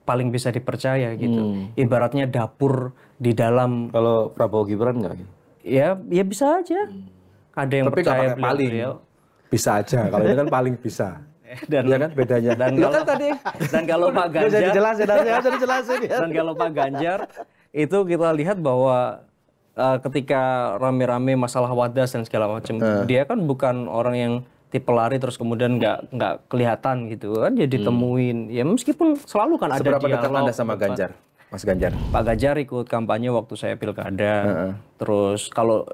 paling bisa dipercaya gitu. Ibaratnya dapur di dalam. Kalau Prabowo Gibran nggak? Ya bisa aja. Ada yang tapi percaya paling beliau. Bisa aja. Kalau ini kan paling bisa. Dan Ya kan bedanya. Dan kalau Pak Ganjar dijelasin ya. dan kalau Pak Ganjar itu kita lihat bahwa ketika rame-rame masalah Wadas dan segala macam, dia kan bukan orang yang tipe lari terus kemudian nggak kelihatan gitu kan, dia ditemuin. Ya meskipun selalu kan ada Seberapa dekat dialog. Anda sama Ganjar, Mas Ganjar? Pak Ganjar ikut kampanye waktu saya pilkada. Terus kalau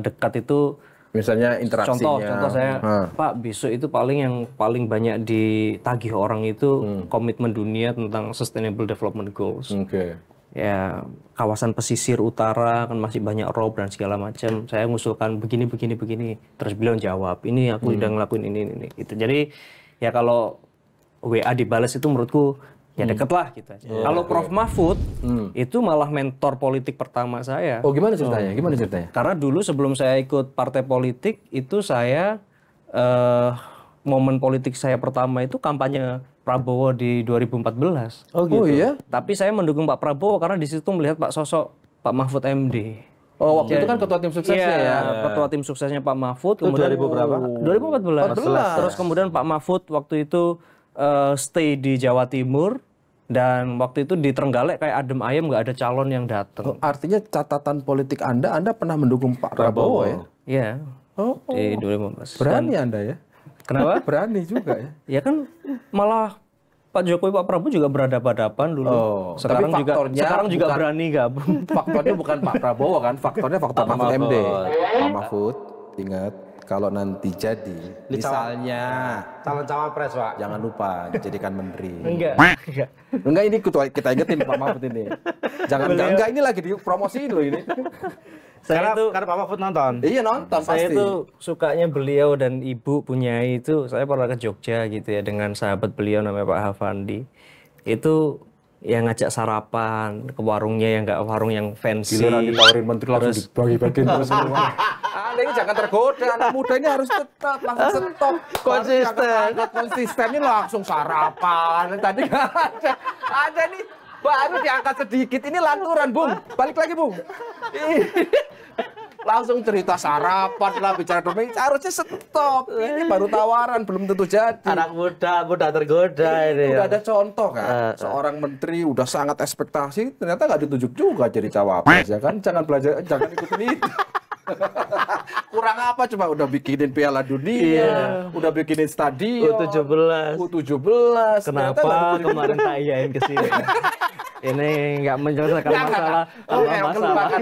dekat itu Misalnya interaksinya. contoh saya, Pak, besok itu yang paling banyak ditagih orang itu komitmen dunia tentang Sustainable Development Goals. Oke. Ya, kawasan pesisir utara kan masih banyak rob dan segala macam. Saya ngusulkan begini. Terus beliau jawab, ini aku udah ngelakuin ini. Itu. Jadi ya kalau WA dibalas itu menurutku ya deket lah gitu aja. Kalau Prof Mahfud itu malah mentor politik pertama saya. Oh, gimana ceritanya? Karena dulu sebelum saya ikut partai politik itu saya momen politik saya pertama itu kampanye Prabowo di 2014. Oh gitu. Oh iya? Tapi saya mendukung Pak Prabowo karena di situ melihat sosok Pak Mahfud MD. Oh, waktu itu kan ketua tim suksesnya ya. Ketua tim suksesnya Pak Mahfud. Kemudian 2000 berapa? 2014. Terus kemudian Pak Mahfud waktu itu stay di Jawa Timur. Dan waktu itu di Trenggalek kayak adem ayem, nggak ada calon yang datang. Oh, artinya catatan politik Anda pernah mendukung Pak Prabowo ya? Iya. Oh, di 2015. berani Anda ya? Kenapa? Berani juga ya? Ya kan malah Pak Jokowi Pak Prabowo juga berhadapan-hadapan dulu. Sekarang tapi juga bukan, berani gabung. Faktornya bukan Pak Prabowo kan? Faktornya faktor Mahfud MD. Pak Mahfud, ingat kalau nanti jadi, misalnya Calon cawapres, Pak. jangan lupa dijadikan menteri. Enggak. Ini kita ingetin Pak Mahfud ini. Enggak ini lagi dipromosiin loh ini. Karena Pak Mahfud nonton. Iya nonton pasti. Saya itu sukanya beliau dan Ibu Punyai itu, saya pernah ke Jogja gitu ya dengan sahabat beliau namanya Pak Hafandi. Itu yang ngajak sarapan ke warungnya yang nggak warung yang fancy. Giliran ditawarin menteri langsung dibagi-bagiin terus semua. Anda ini jangan tergoda, anak muda ini harus tetap langsung stop. Konsisten ini langsung sarapan. Tadi nggak ada. Ada nih baru diangkat sedikit, ini lanturan, Bung. Balik lagi, Bung. Langsung cerita sarapan lah, bicara domestik, harusnya stop. Ini baru tawaran, belum tentu jadi. Anak muda tergoda ini. Udah ada contoh kan, seorang menteri udah sangat ekspektasi, ternyata nggak ditunjuk juga jadi cawapres ya kan. Jangan ikutin itu. Kurang apa coba, udah bikinin Piala Dunia, udah bikinin stadion U17. Kenapa kemarin tak iyain ke sini? Ini nggak menyelesaikan masalah.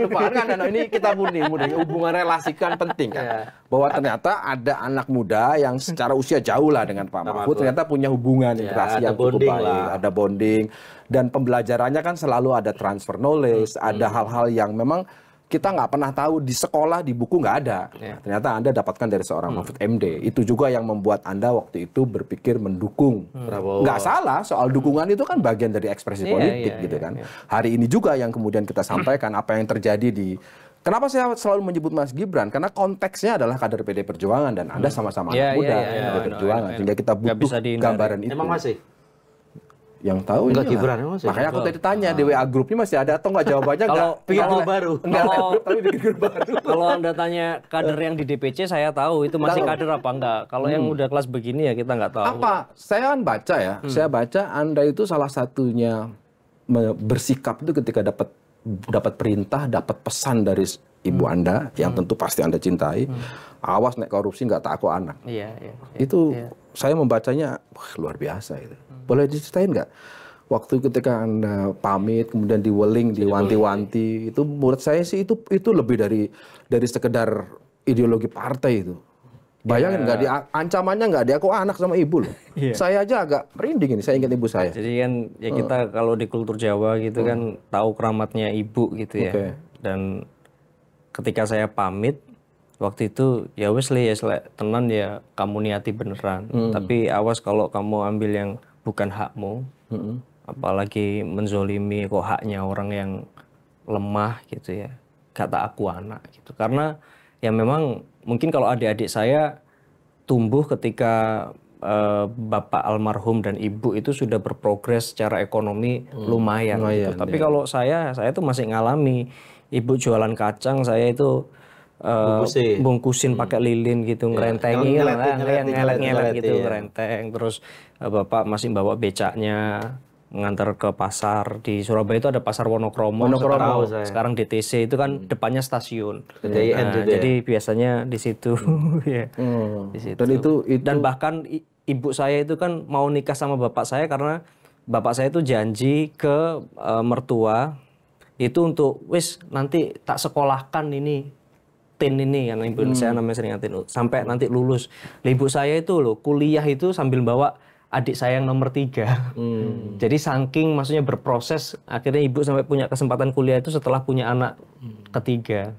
Lupakan. Ini kita murni hubungan relasikan penting kan. Bahwa ternyata ada anak muda yang secara usia jauh lah dengan Pak Mahfud, ternyata punya hubungan interaksi yang cukup baik, ada bonding, dan pembelajarannya kan selalu ada transfer knowledge, ada hal-hal yang memang kita nggak pernah tahu di sekolah, di buku nggak ada. Ternyata Anda dapatkan dari seorang Mahfud MD. Itu juga yang membuat Anda waktu itu berpikir mendukung Prabowo. Nggak salah, soal dukungan itu kan bagian dari ekspresi politik gitu kan. Hari ini juga yang kemudian kita sampaikan apa yang terjadi di... Kenapa saya selalu menyebut Mas Gibran? Karena konteksnya adalah kader PD Perjuangan dan Anda sama-sama anak muda PD Perjuangan. Sehingga kita butuh gambaran itu. Emang masih? Yang tahu enggak Gibran emang. Makanya aku tadi tanya di WA grupnya masih ada atau enggak, jawabannya enggak. Bikin grup baru. Enggak grup tapi bikin grup baru. Kalau Anda tanya kader yang di DPC, saya tahu itu masih kader apa enggak. Kalau yang udah kelas begini ya kita enggak tahu. Apa? Saya kan baca ya. Saya baca Anda itu salah satunya bersikap itu ketika dapat perintah, dapat pesan dari ibu Anda yang tentu pasti Anda cintai. Awas nek korupsi enggak tak aku anak. Iya. Itu saya membacanya luar biasa itu. Boleh diceritain nggak? Waktu ketika Anda pamit, kemudian diweling, diwanti-wanti, itu menurut saya sih itu lebih dari sekedar ideologi partai itu. Bayangin nggak ancamannya nggak dia aku anak sama ibu loh. Saya aja agak merinding ini, saya ingat ibu saya. Jadi kan ya kita kalau di kultur Jawa gitu kan tahu keramatnya ibu gitu ya. Dan ketika saya pamit waktu itu ya wes tenan ya kamu niati beneran. Tapi awas kalau kamu ambil yang bukan hakmu, apalagi menzolimi kok haknya orang yang lemah gitu ya, kata aku anak gitu. Karena ya memang mungkin kalau adik-adik saya tumbuh ketika bapak almarhum dan ibu itu sudah berprogres secara ekonomi lumayan gitu. Tapi kalau saya tuh masih ngalami, ibu jualan kacang, saya itu bungkusin pakai lilin gitu, ngerentengin, ngelet gitu, ngerenteng. Terus bapak masih bawa becaknya ngantar ke pasar di Surabaya itu ada pasar Wonokromo. Sekarang DTC itu kan depannya stasiun. Jadi biasanya di situ, ya. Di situ. Dan bahkan ibu saya itu kan mau nikah sama bapak saya karena bapak saya itu janji ke mertua itu untuk nanti tak sekolahkan ini. Tin ini kan ibu saya namanya sering ngatin sampai nanti lulus. Ibu saya itu loh kuliah itu sambil bawa adik saya yang nomor 3. Jadi saking maksudnya berproses akhirnya ibu sampai punya kesempatan kuliah itu setelah punya anak ketiga.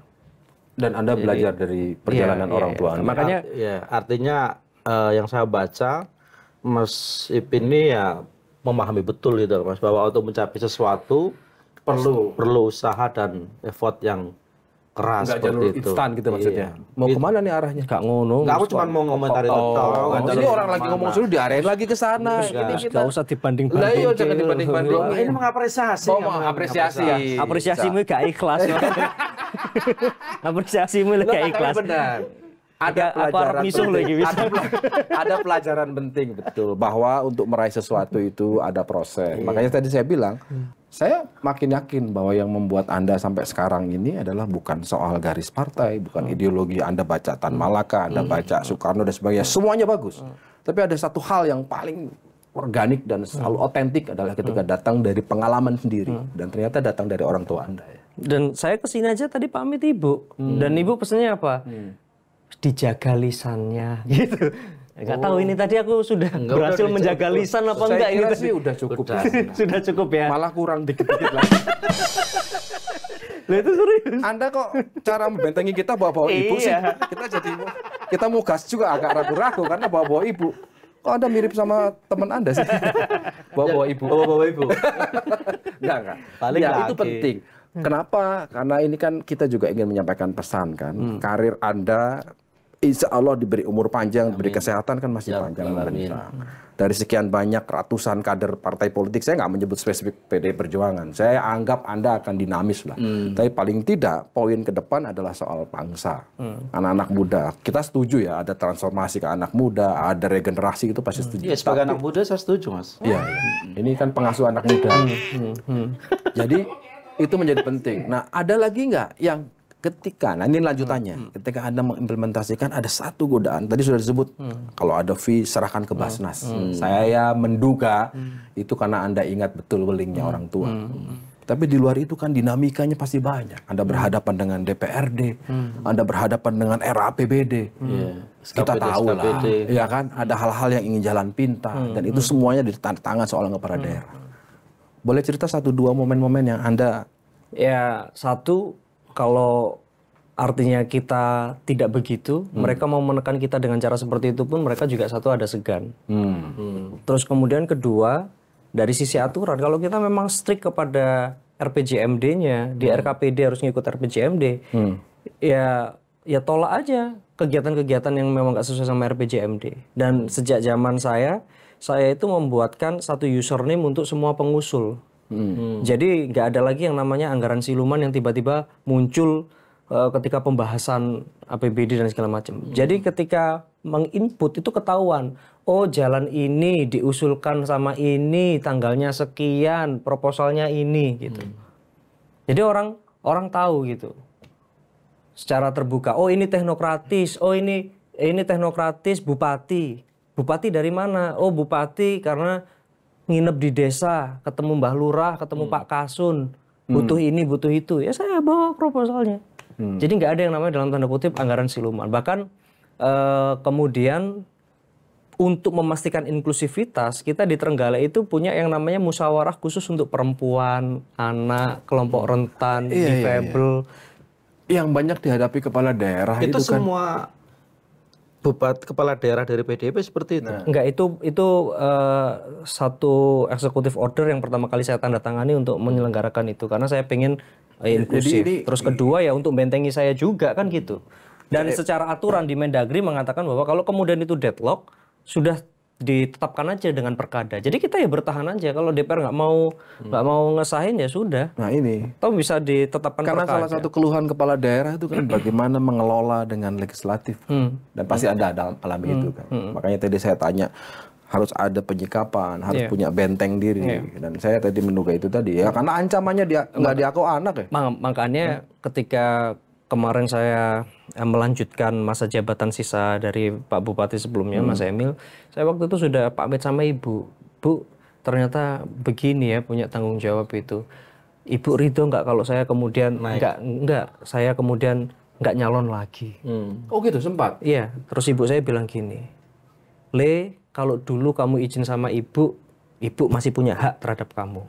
Dan Anda belajar dari perjalanan orang tua Anda. Makanya artinya yang saya baca Mas Ipin ini ya memahami betul gitu Mas bahwa untuk mencapai sesuatu perlu usaha dan effort yang keras seperti itu. Instan gitu maksudnya. Mau kemana nih arahnya? Gak ngono. Aku cuma mau ngomentarin ini orang lagi ngomong suruh diarahin lagi ke sana. Gak usah dibanding-banding. Lah iya jangan dibanding-banding. Ini mengapresiasi. Apresiasimu gak ikhlas. Apresiasimu gak ikhlas. Benar. Ada pelajaran penting betul bahwa untuk meraih sesuatu itu ada proses. Makanya tadi saya bilang saya makin yakin bahwa yang membuat Anda sampai sekarang ini adalah bukan soal garis partai, bukan ideologi. Anda baca Tan Malaka, Anda baca Soekarno dan sebagainya, semuanya bagus. Tapi ada satu hal yang paling organik dan selalu otentik adalah ketika datang dari pengalaman sendiri dan ternyata datang dari orang tua Anda. Dan saya kesini aja tadi pamit ibu, dan ibu pesannya apa? Dijaga lisannya, gitu. Nggak tahu ini tadi aku sudah berhasil menjaga lisan apa enggak ini sih udah cukup. Sudah cukup ya. Malah kurang dikit-dikit lagi. Loh itu serius. Anda kok cara membentengi kita bawa-bawa ibu sih? Kita mau gas juga agak ragu-ragu karena bawa-bawa ibu. Kok Anda mirip sama teman Anda sih? Bawa-bawa ibu. Bawa-bawa ibu. Enggak. Paling itu penting. Kenapa? Karena ini kan kita juga ingin menyampaikan pesan kan. Karir Anda insya Allah diberi umur panjang, diberi kesehatan kan masih panjang. Dari sekian banyak ratusan kader partai politik, saya nggak menyebut spesifik PD Perjuangan. Saya anggap Anda akan dinamis lah. Tapi paling tidak poin ke depan adalah soal bangsa, anak-anak muda. Kita setuju ya ada transformasi ke anak muda, ada regenerasi itu pasti setuju. Iya sebagai anak muda saya setuju Mas. Iya, ini kan pengasuh anak muda. Jadi itu menjadi penting. Nah ada lagi nggak yang nah ini lanjutannya, ketika Anda mengimplementasikan ada satu godaan, tadi sudah disebut, kalau ada fee serahkan ke Basnas. Saya menduga itu karena Anda ingat betul welingnya orang tua. Tapi di luar itu kan dinamikanya pasti banyak. Anda berhadapan dengan DPRD, Anda berhadapan dengan era APBD. Kita tahu lah, ya kan, ada hal-hal yang ingin jalan pintas, dan itu semuanya di tangan seorang kepala daerah. Boleh cerita 1-2 momen-momen yang Anda... Ya, satu, kalau artinya kita tidak begitu, mereka mau menekan kita dengan cara seperti itu pun mereka juga satu ada segan. Terus kemudian kedua, dari sisi aturan, kalau kita memang strict kepada RPJMD-nya, di RKPD harus ngikut RPJMD, ya tolak aja kegiatan-kegiatan yang memang nggak sesuai sama RPJMD. Dan sejak zaman saya itu membuatkan satu username untuk semua pengusul. Jadi nggak ada lagi yang namanya anggaran siluman yang tiba-tiba muncul ketika pembahasan APBD dan segala macam. Jadi ketika menginput itu ketahuan, oh jalan ini diusulkan sama ini, tanggalnya sekian, proposalnya ini gitu. Jadi orang tahu gitu. Secara terbuka, oh ini teknokratis, oh ini teknokratis bupati. Bupati dari mana? Oh bupati karena nginep di desa, ketemu Mbah Lurah, ketemu Pak Kasun, butuh ini, butuh itu. Ya saya bawa proposalnya. Jadi nggak ada yang namanya dalam tanda kutip anggaran siluman. Bahkan kemudian untuk memastikan inklusivitas, kita di Trenggalek itu punya yang namanya musyawarah khusus untuk perempuan, anak, kelompok rentan, difabel. Yang banyak dihadapi kepala daerah itu kan. Semua bupati kepala daerah dari PDIP seperti itu. Enggak, itu satu eksekutif order yang pertama kali saya tanda tangani untuk menyelenggarakan itu karena saya pengen inklusif. Terus kedua ya untuk bentengi saya juga kan gitu. Dan secara aturan di Mendagri mengatakan bahwa kalau kemudian itu deadlock sudah ditetapkan aja dengan perkada. Jadi kita ya bertahan aja. Kalau DPR nggak mau ngesahin ya sudah. Nah ini. Atau bisa ditetapkan Karena perkada. salah satu keluhan kepala daerah itu kan bagaimana mengelola dengan legislatif. Dan pasti Anda alami itu kan. Makanya tadi saya tanya, harus ada penyikapan, harus punya benteng diri. Dan saya tadi menduga itu tadi ya, karena ancamannya dia nggak diaku anak ya. Makanya ketika kemarin saya melanjutkan masa jabatan sisa dari Pak Bupati sebelumnya, Mas Emil, saya waktu itu sudah pamit sama Ibu. Bu, ternyata begini ya punya tanggung jawab itu. Ibu ridho nggak kalau saya kemudian saya kemudian nggak nyalon lagi. Oh gitu sempat. Iya, terus ibu saya bilang gini, Le, kalau dulu kamu izin sama ibu masih punya hak terhadap kamu.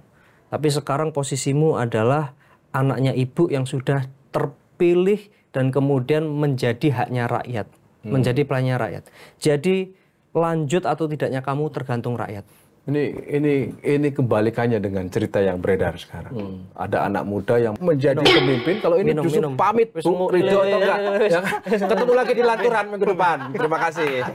Tapi sekarang posisimu adalah anaknya ibu yang sudah terpilih dan kemudian menjadi haknya rakyat, menjadi pelayannya rakyat. Jadi lanjut atau tidaknya kamu tergantung rakyat. Ini kebalikannya dengan cerita yang beredar sekarang. Ada anak muda yang menjadi pemimpin, kalau ini justru pamit, Bu, ridho atau enggak. Ya, ketemu lagi di Lanturan minggu depan. Terima kasih.